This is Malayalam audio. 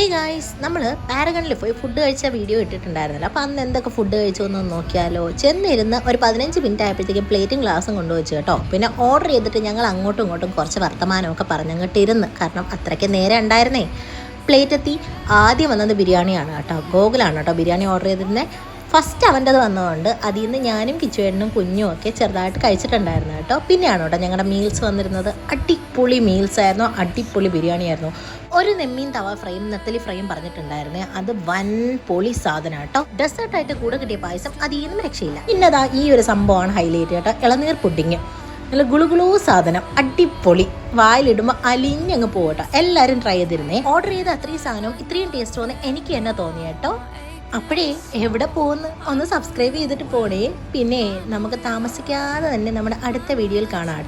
ഹേയ് ഗായ്സ്, നമ്മൾ പാരഗണിൽ പോയി ഫുഡ് കഴിച്ച വീഡിയോ ഇട്ടിട്ടുണ്ടായിരുന്നല്ലോ. അപ്പോൾ അന്ന് എന്തൊക്കെ ഫുഡ് കഴിച്ചു എന്ന് നോക്കിയാലോ. ചെന്നിരുന്ന് ഒരു 15 മിനിറ്റ് ആയപ്പോഴത്തേക്കും പ്ലേറ്റും ഗ്ലാസും കൊണ്ടുവച്ചു കേട്ടോ. പിന്നെ ഓർഡർ ചെയ്തിട്ട് ഞങ്ങൾ അങ്ങോട്ടും ഇങ്ങോട്ടും കുറച്ച് വർത്തമാനമൊക്കെ പറഞ്ഞങ്ങോട്ട് ഇരുന്ന്, കാരണം അത്രയ്ക്ക് നേരെ ഉണ്ടായിരുന്നേ. പ്ലേറ്റ് എത്തി. ആദ്യം വന്നത് ബിരിയാണിയാണ് കേട്ടോ. ഗോകുലാണ് കേട്ടോ ബിരിയാണി ഓർഡർ ചെയ്തിരുന്നത്. ഫസ്റ്റ് അവൻ്റെത് വന്നതുകൊണ്ട് അതിൽ നിന്ന് ഞാനും കിച്ചുവേട്ടനും കുഞ്ഞും ഒക്കെ ചെറുതായിട്ട് കഴിച്ചിട്ടുണ്ടായിരുന്നു കേട്ടോ. പിന്നെയാണ് കേട്ടോ ഞങ്ങളുടെ മീൽസ് വന്നിരുന്നത്. അടിപൊളി മീൽസ് ആയിരുന്നു, അടിപൊളി ബിരിയാണി ആയിരുന്നു. ഒരു നെമ്മീൻ തവ ഫ്രൈയും നെത്തലി ഫ്രൈയും പറഞ്ഞിട്ടുണ്ടായിരുന്നേ, അത് വൻ പൊളി സാധനം കേട്ടോ. ഡെസേർട്ടായിട്ട് കൂടെ കിട്ടിയ പായസം അതിന്നും രക്ഷയില്ല. പിന്നെതാ ഈ ഒരു സംഭവമാണ് ഹൈലൈറ്റ് കേട്ടോ, ഇളനീർ പുഡിങ്. നല്ല ഗുളുഗുളൂ സാധനം, അടിപൊളി. വായിലിടുമ്പോൾ അലിഞ്ഞങ്ങ് പോകട്ടോ. എല്ലാവരും ട്രൈ ചെയ്തിരുന്നേ. ഓർഡർ ചെയ്ത അത്രയും സാധനവും ഇത്രയും ടേസ്റ്റ് വന്ന് എനിക്ക് തന്നെ തോന്നി കേട്ടോ. അപ്പോഴേ എവിടെ പോകുന്നു, ഒന്ന് സബ്സ്ക്രൈബ് ചെയ്തിട്ട് പോണേ. പിന്നെ നമുക്ക് താമസിക്കാതെ തന്നെ നമ്മുടെ അടുത്ത വീഡിയോയിൽ കാണാം.